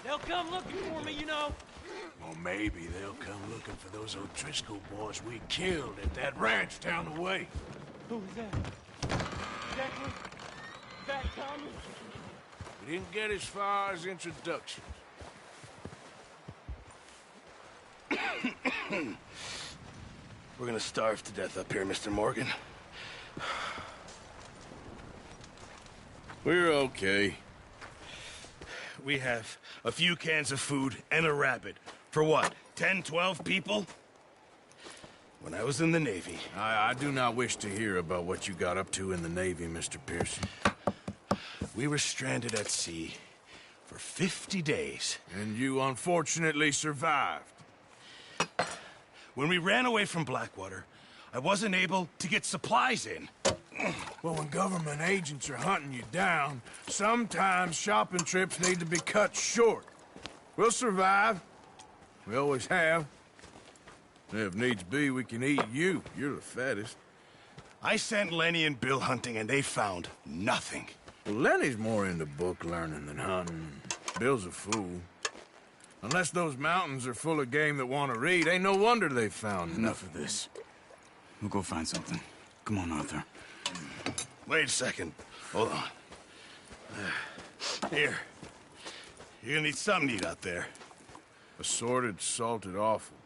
They'll come looking for me, you know. Or maybe they'll come looking for those O'Driscoll boys we killed at that ranch down the way. Who was that? Declan? That Tommy? We didn't get as far as introductions. We're gonna starve to death up here, Mr. Morgan. We're okay. We have a few cans of food and a rabbit. For what, 10, 12 people? When I was in the Navy... I do not wish to hear about what you got up to in the Navy, Mr. Pearson. We were stranded at sea for 50 days. And you unfortunately survived. When we ran away from Blackwater, I wasn't able to get supplies in. Well, when government agents are hunting you down, sometimes shopping trips need to be cut short. We'll survive. We always have. If needs be, we can eat you. You're the fattest. I sent Lenny and Bill hunting, and they found nothing. Well, Lenny's more into book learning than hunting. Bill's a fool. Unless those mountains are full of game that want to read, ain't no wonder they found Enough of this. We'll go find something. Come on, Arthur. Wait a second. Hold on. Here. You're gonna need something to eat out there. Assorted, salted offal.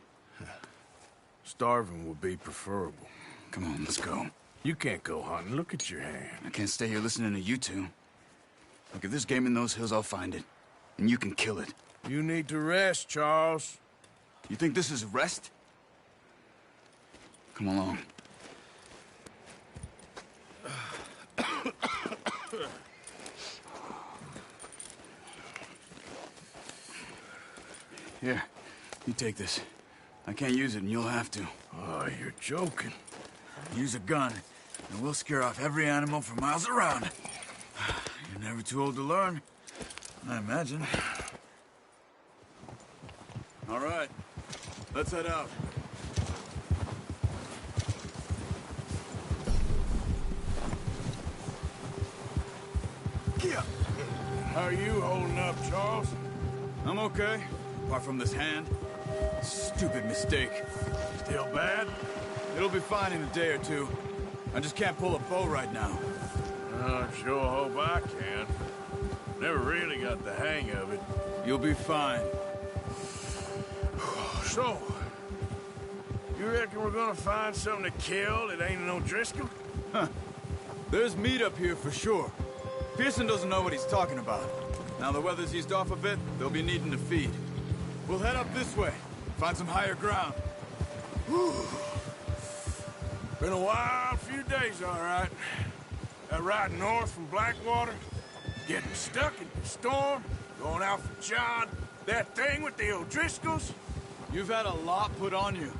Starving would be preferable. Come on, let's go. You can't go hunting. Look at your hand. I can't stay here listening to you two. Look, if there's game in those hills, I'll find it. And you can kill it. You need to rest, Charles. You think this is rest? Come along. Here, you take this. I can't use it, and you'll have to. Oh, you're joking. Use a gun, and we'll scare off every animal for miles around. You're never too old to learn, I imagine. All right, let's head out. How are you holding up, Charles? I'm okay, apart from this hand. Stupid mistake. Still bad? It'll be fine in a day or two. I just can't pull a bow right now. I sure hope I can. Never really got the hang of it. You'll be fine. So, you reckon we're gonna find something to kill that ain't an O'Driscoll? There's meat up here for sure. Pearson doesn't know what he's talking about. Now the weather's eased off a bit, they'll be needing to feed. We'll head up this way, find some higher ground. Whew. Been a wild few days, all right. That ride north from Blackwater, getting stuck in the storm, going out for John, that thing with the O'Driscolls. You've had a lot put on you.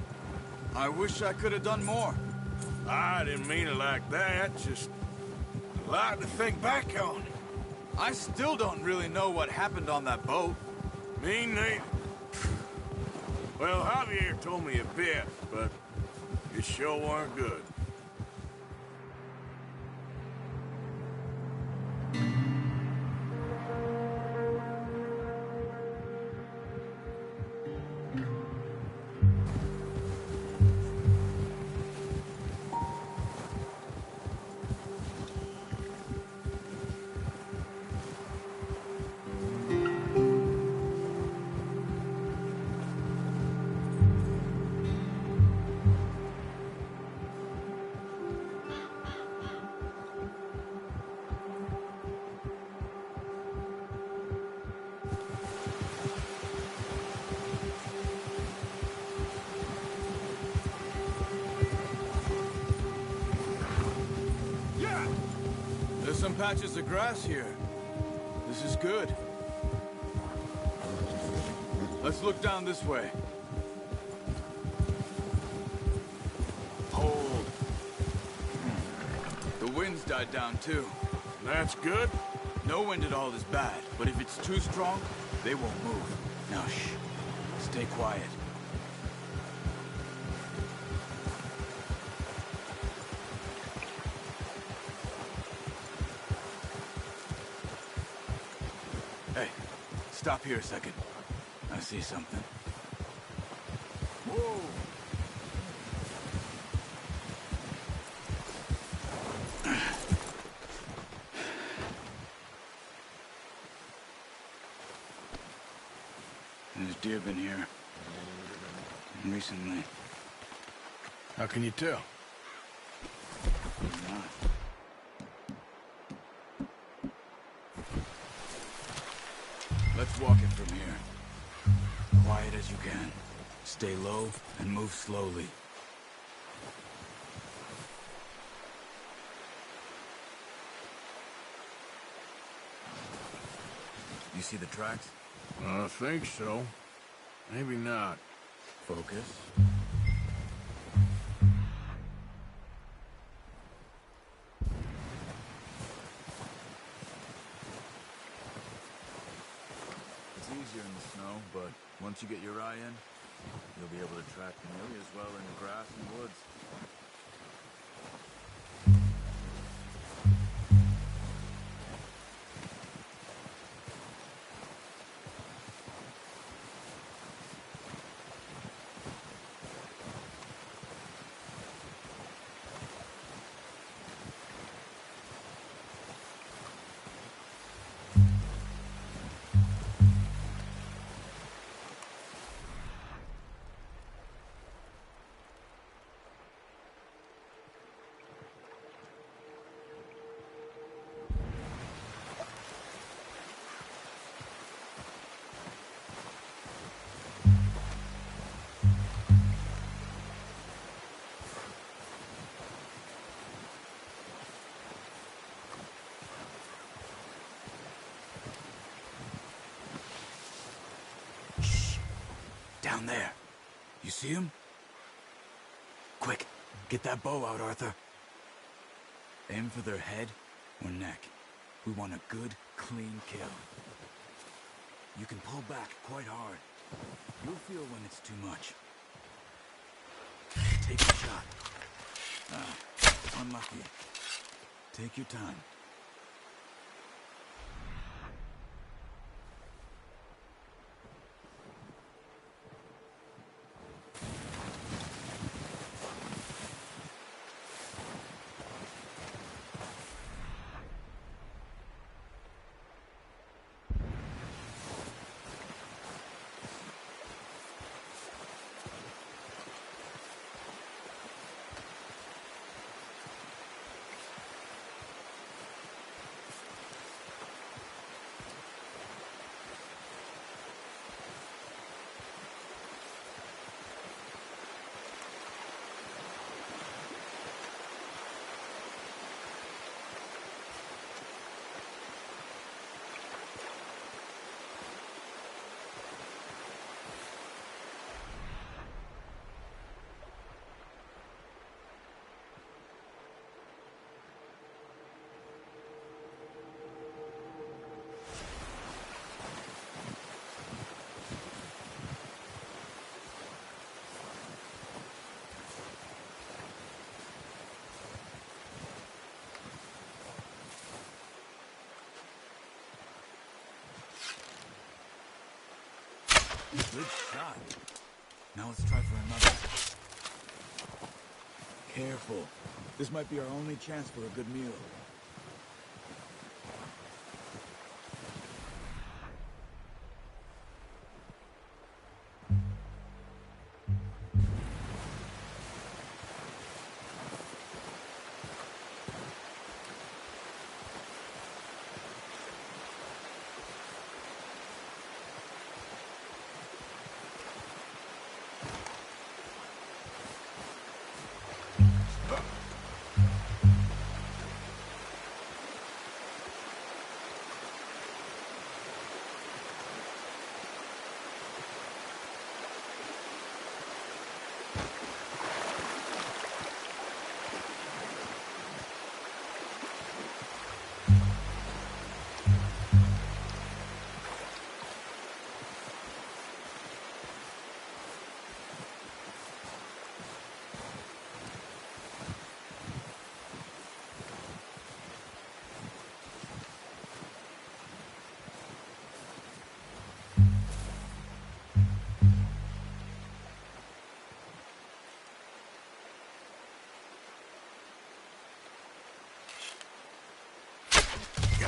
I wish I could have done more. I didn't mean it like that, just a lot to think back on. I still don't really know what happened on that boat. Me neither. Well, Javier told me a bit, but it sure weren't good. There's some patches of grass here. This is good. Let's look down this way. Hold. The wind's died down too. That's good. No wind at all is bad, but if it's too strong, they won't move. Now shh. Stay quiet. Stop here a second. I see something. Whoa! There's deer been here. Recently. How can you tell? Not. Let's walk it from here. Quiet as you can. Stay low and move slowly. You see the tracks? I think so. Maybe not. Focus. It's easier in the snow, but once you get your eye in, you'll be able to track nearly as well in the grass and woods. Down there. You see him? Quick, get that bow out, Arthur. Aim for their head or neck. We want a good, clean kill. You can pull back quite hard. You'll feel when it's too much. Take a shot. Unlucky. Take your time. Good shot. Now let's try for another. Careful. This might be our only chance for a good meal.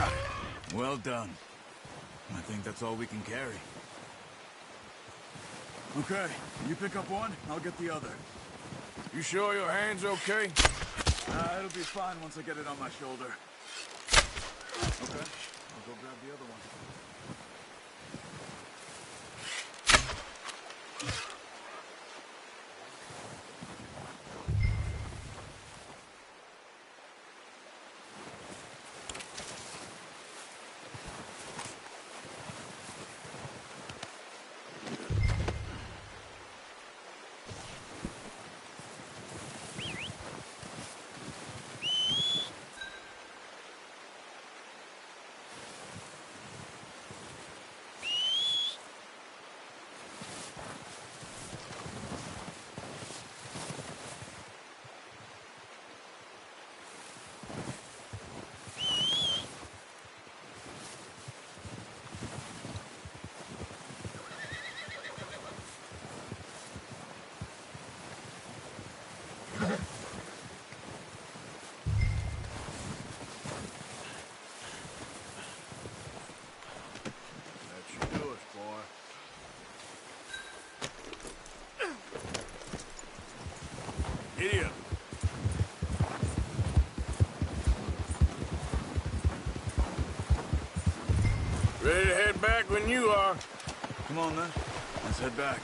Got it. Well done. I think that's all we can carry. Okay, you pick up one, I'll get the other. You sure your hand's okay? It'll be fine once I get it on my shoulder. Okay, I'll go grab the other one. Idiot. Ready to head back when you are. Come on, then. Let's head back.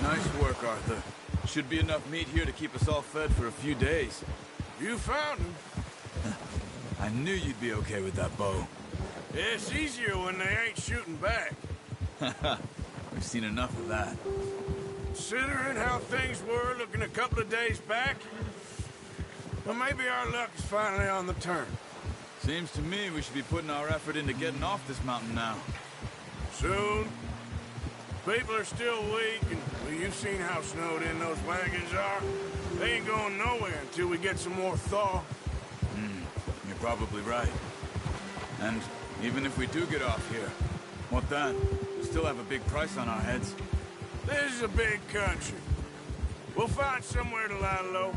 Nice work, Arthur. Should be enough meat here to keep us all fed for a few days. You found him. I knew you'd be okay with that bow. It's easier when they ain't shooting back. We've seen enough of that. Considering how things were looking a couple of days back, well, maybe our luck is finally on the turn. Seems to me we should be putting our effort into getting off this mountain now. Soon. People are still weak, and well, you've seen how snowed in those wagons are. They ain't going nowhere until we get some more thaw. You're probably right. And even if we do get off here, what then? We still have a big price on our heads. This is a big country. We'll find somewhere to lie low.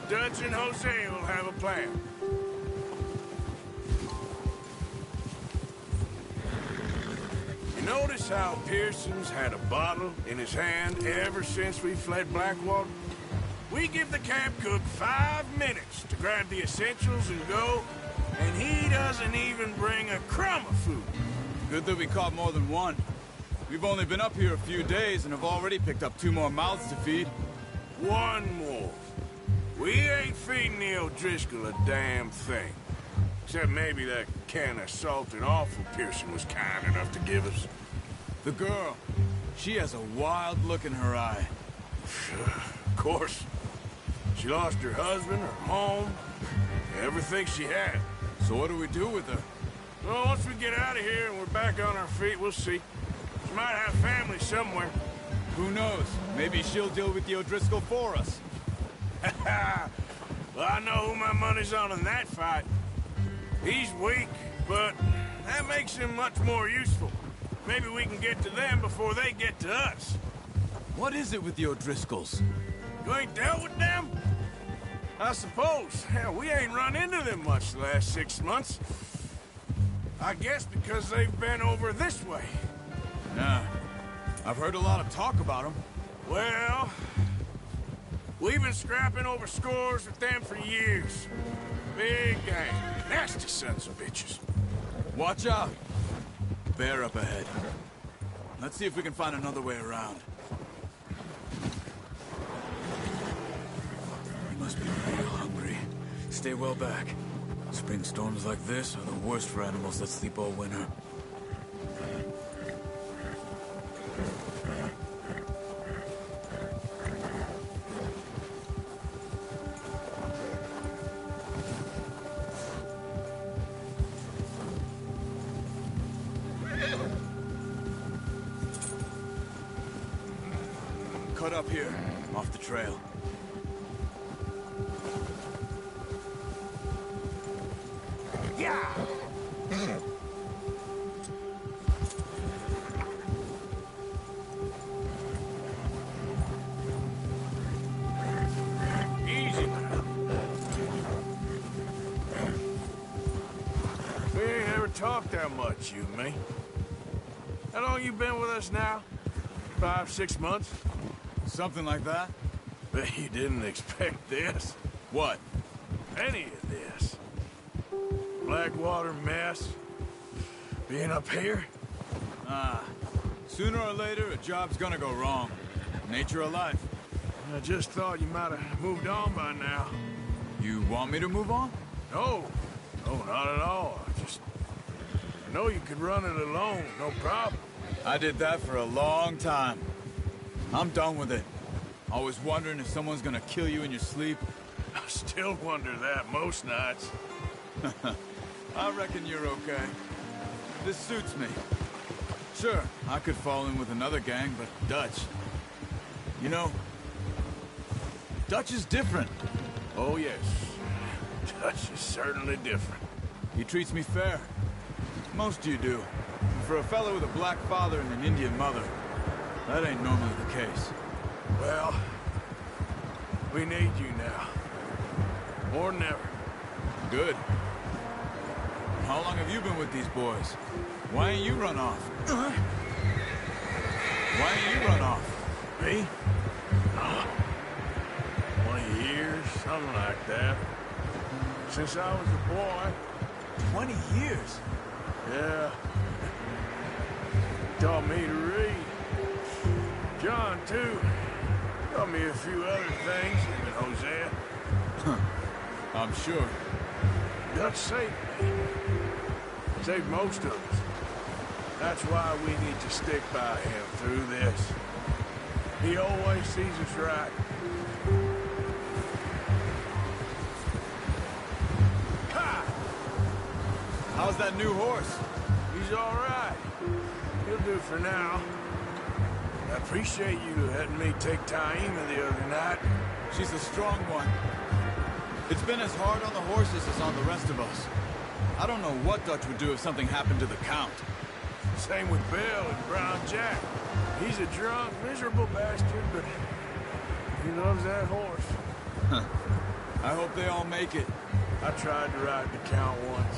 Dutch and Jose will have a plan. You notice how Pearson's had a bottle in his hand ever since we fled Blackwater? We give the camp cook 5 minutes to grab the essentials and go, and he doesn't even bring a crumb of food. Good that we caught more than one. We've only been up here a few days and have already picked up 2 more mouths to feed. One more. We ain't feeding the O'Driscoll a damn thing. Except maybe that can of salted offal Pearson was kind enough to give us. The girl, she has a wild look in her eye. Of course. She lost her husband, her home, everything she had. So what do we do with her? Well, once we get out of here and we're back on our feet, we'll see. She might have family somewhere. Who knows? Maybe she'll deal with the O'Driscoll for us. Well, I know who my money's on in that fight. He's weak, but that makes him much more useful. Maybe we can get to them before they get to us. What is it with the O'Driscolls? You ain't dealt with them? I suppose. Hell, we ain't run into them much the last 6 months. I guess because they've been over this way. Nah. I've heard a lot of talk about them. Well, we've been scrapping over scores with them for years. Big gang. Nasty sons of bitches. Watch out. Bear up ahead. Let's see if we can find another way around. You must be real hungry. Stay well back. Spring storms like this are the worst for animals that sleep all winter. Cut up here, off the trail. Yeah! talk that much, you and me. How long you been with us now? 5, 6 months? Something like that? Bet you didn't expect this. What? Any of this. Blackwater mess. Being up here? Sooner or later, a job's gonna go wrong. Nature of life. I just thought you might have moved on by now. You want me to move on? No. No, not at all. I know you could run it alone, no problem. I did that for a long time. I'm done with it. Always wondering if someone's gonna kill you in your sleep. I still wonder that most nights. I reckon you're okay. This suits me. Sure, I could fall in with another gang, but Dutch... You know, Dutch is different. Oh, yes. Dutch is certainly different. He treats me fair. Most of you do. For a fellow with a black father and an Indian mother, that ain't normally the case. Well, we need you now. More than ever. Good. How long have you been with these boys? Why ain't you run off? Why ain't you run off? Me? 20 years, something like that. Since I was a boy. 20 years? Yeah. Taught me to read. John, too. Taught me a few other things, even Hosea. I'm sure. Dutch saved me. Saved most of us. That's why we need to stick by him through this. He always sees us right. Ha! How's that new horse? He's all right. He'll do for now. I appreciate you letting me take Taima the other night. She's a strong one. It's been as hard on the horses as on the rest of us. I don't know what Dutch would do if something happened to the Count. Same with Bill and Brown Jack. He's a drunk, miserable bastard, but he loves that horse. I hope they all make it. I tried to ride the Count once.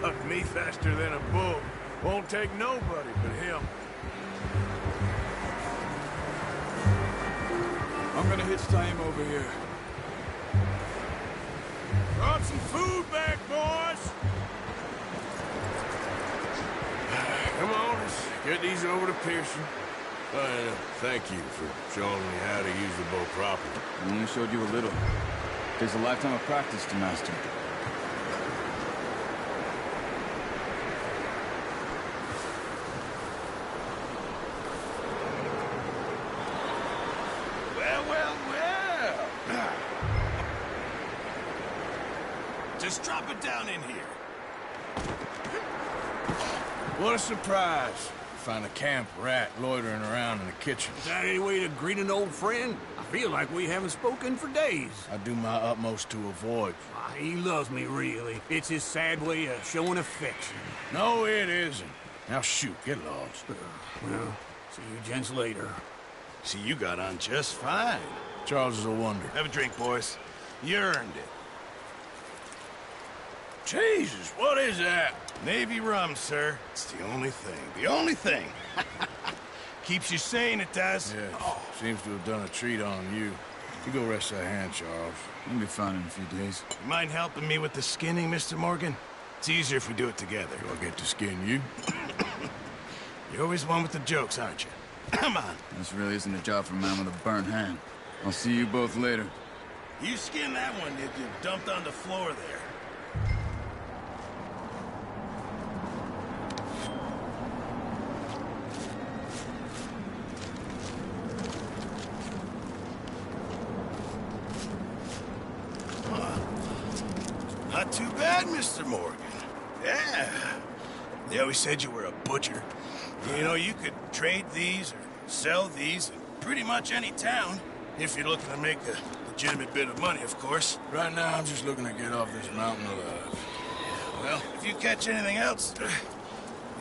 Hucked me faster than a bull. Won't take nobody but him. I'm gonna hitch time over here. Brought some food back, boys! Come on, let's get these over to Pearson. Thank you for showing me how to use the bow properly. I only showed you a little. Takes a lifetime of practice to master. Well. Just drop it down in here. What a surprise. Find a camp rat loitering around in the kitchen. Is that any way to greet an old friend? I feel like we haven't spoken for days. I do my utmost to avoid. He loves me, really. It's his sad way of showing affection. No, it isn't. Now shoot, get lost. Well, see you gents later. See, you got on just fine. Charles is a wonder. Have a drink, boys. You earned it. Jesus, what is that? Navy rum, sir. It's the only thing. The only thing. Keeps you sane, it does. Yes, seems to have done a treat on you. You go rest that hand, Charles. You'll be fine in a few days. You mind helping me with the skinning, Mr. Morgan? It's easier if we do it together. Do I get to skin you? You're always one with the jokes, aren't you? Come on. This really isn't a job for a man with a burnt hand. I'll see you both later. You skinned that one, did you? Dumped on the floor there. Not too bad, Mr. Morgan. Yeah. They always said you were a butcher. You know, you could trade these or sell these in pretty much any town, if you're looking to make a legitimate bit of money, of course. Right now, I'm just looking to get off this mountain alive. Well, if you catch anything else,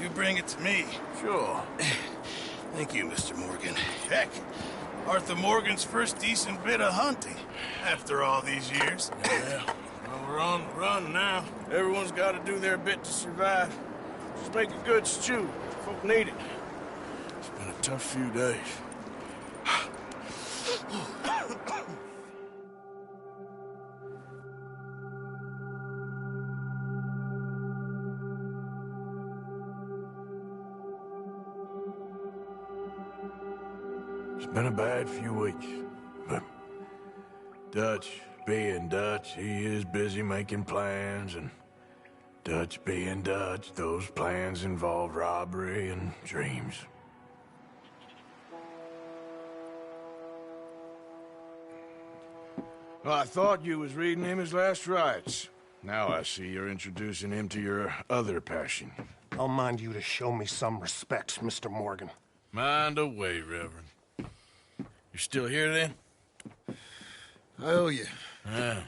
you bring it to me. Sure. Thank you, Mr. Morgan. Heck, Arthur Morgan's first decent bit of hunting after all these years. Yeah, all are on the run now. Everyone's got to do their bit to survive. Just make a good stew. Folk need it. It's been a tough few days. It's been a bad few weeks, but Dutch being Dutch, he is busy making plans, and Dutch being Dutch, those plans involve robbery and dreams. Well, I thought you was reading him his last rites. Now I see you're introducing him to your other passion. I'll mind you to show me some respect, Mr. Morgan. Mind away, Reverend. You're still here, then? I owe you. Yeah.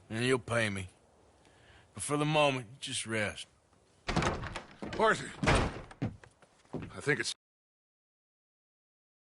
And you'll pay me. But for the moment, just rest. Arthur! I think it's